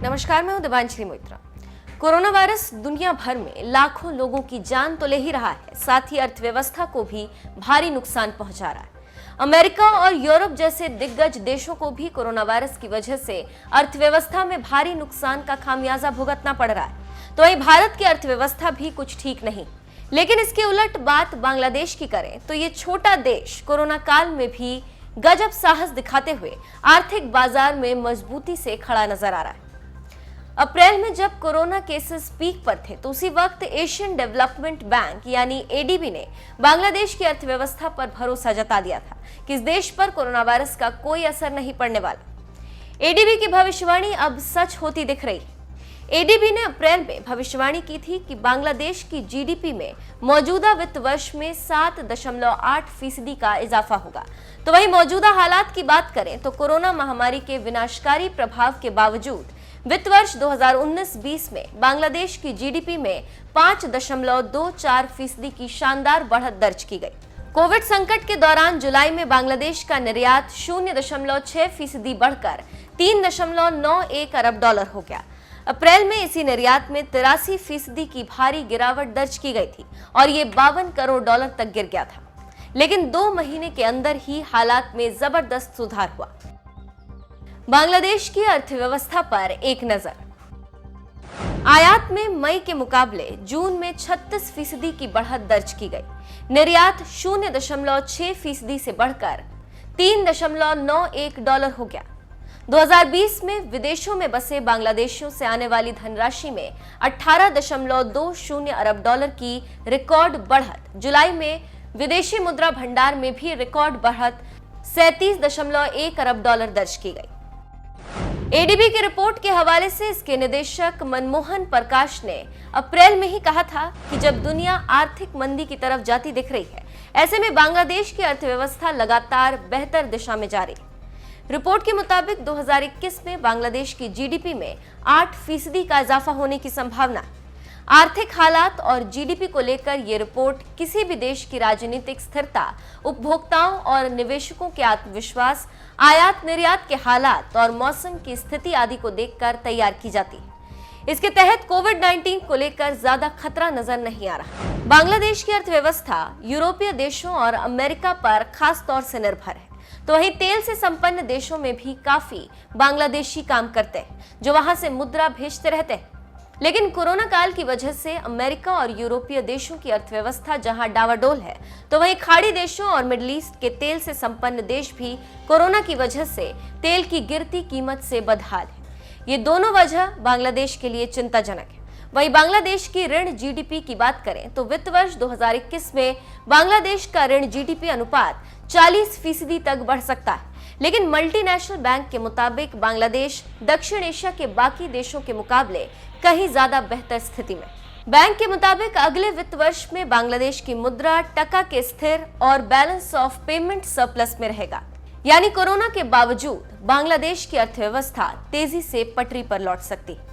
नमस्कार, मैं हूं दिवांजलि मोइत्रा। कोरोना वायरस दुनिया भर में लाखों लोगों की जान तो ले ही रहा है, साथ ही अर्थव्यवस्था को भी भारी नुकसान पहुंचा रहा है। अमेरिका और यूरोप जैसे दिग्गज देशों को भी कोरोना वायरस की वजह से अर्थव्यवस्था में भारी नुकसान का खामियाजा भुगतना पड़ रहा है। तो वहीं भारत की अर्थव्यवस्था भी कुछ ठीक नहीं। लेकिन इसके उलट बात बांग्लादेश की करें तो ये छोटा देश कोरोना काल में भी गजब साहस दिखाते हुए आर्थिक बाजार में मजबूती से खड़ा नजर आ रहा है। अप्रैल में जब कोरोना केसेस पीक पर थे तो उसी वक्त एशियन डेवलपमेंट बैंक यानी एडीबी ने बांग्लादेश की अर्थव्यवस्था पर भरोसा जता दिया था कि इस देश पर कोरोना वायरस का कोई असर नहीं पड़ने वाला। एडीबी की भविष्यवाणी अब सच होती दिख रही है। एडीबी ने अप्रैल में भविष्यवाणी की थी कि बांग्लादेश की जीडीपी में मौजूदा वित्त वर्ष में 7.8% का इजाफा होगा। तो वहीं मौजूदा हालात की बात करें तो कोरोना महामारी के विनाशकारी प्रभाव के बावजूद वित्त वर्ष 2019-20 में बांग्लादेश की जीडीपी में 5.24% की शानदार बढ़त दर्ज की गई। कोविड संकट के दौरान जुलाई में बांग्लादेश का निर्यात 0.6% बढ़कर 3.91 अरब डॉलर हो गया। अप्रैल में इसी निर्यात में 83% की भारी गिरावट दर्ज की गई थी और ये 52 करोड़ डॉलर तक गिर गया था। लेकिन 2 महीने के अंदर ही हालात में जबरदस्त सुधार हुआ। बांग्लादेश की अर्थव्यवस्था पर एक नजर। आयात में मई के मुकाबले जून में 36% की बढ़त दर्ज की गई। निर्यात 0.6% से बढ़कर 3.91 डॉलर हो गया। 2020 में विदेशों में बसे बांग्लादेशियों से आने वाली धनराशि में 18.20 अरब डॉलर की रिकॉर्ड बढ़त। जुलाई में विदेशी मुद्रा भंडार में भी रिकॉर्ड बढ़त 37.1 अरब डॉलर दर्ज की गई। एडीबी की रिपोर्ट के हवाले से इसके निदेशक मनमोहन प्रकाश ने अप्रैल में ही कहा था कि जब दुनिया आर्थिक मंदी की तरफ जाती दिख रही है, ऐसे में बांग्लादेश की अर्थव्यवस्था लगातार बेहतर दिशा में जा रही है। रिपोर्ट के मुताबिक 2021 में बांग्लादेश की जीडीपी में 8% का इजाफा होने की संभावना है। आर्थिक हालात और जीडीपी को लेकर यह रिपोर्ट किसी भी देश की राजनीतिक स्थिरता, उपभोक्ताओं और निवेशकों के आत्मविश्वास, आयात निर्यात के हालात और मौसम की स्थिति आदि को देखकर तैयार की जाती है। इसके तहत कोविड-19 को लेकर ज्यादा खतरा नजर नहीं आ रहा। बांग्लादेश की अर्थव्यवस्था यूरोपीय देशों और अमेरिका पर खास तौर से निर्भर है। तो वहीं तेल से संपन्न देशों में भी काफी बांग्लादेशी काम करते हैं, जो वहां से मुद्रा भेजते रहते हैं। लेकिन कोरोना काल की वजह से अमेरिका और यूरोपीय देशों की अर्थव्यवस्था जहां डावाडोल है, तो वहीं खाड़ी देशों और मिडिल ईस्ट के तेल से संपन्न देश भी कोरोना की वजह से तेल की गिरती कीमत से बदहाल है। ये दोनों वजह बांग्लादेश के लिए चिंताजनक है। वहीं बांग्लादेश की ऋण जीडीपी की बात करें तो वित्त वर्ष 2021 में बांग्लादेश का ऋण जीडीपी अनुपात 40% तक बढ़ सकता है। लेकिन मल्टीनेशनल बैंक के मुताबिक बांग्लादेश दक्षिण एशिया के बाकी देशों के मुकाबले कहीं ज्यादा बेहतर स्थिति में। बैंक के मुताबिक अगले वित्त वर्ष में बांग्लादेश की मुद्रा टका के स्थिर और बैलेंस ऑफ पेमेंट सरप्लस में रहेगा। यानी कोरोना के बावजूद बांग्लादेश की अर्थव्यवस्था तेजी से पटरी पर लौट सकती है।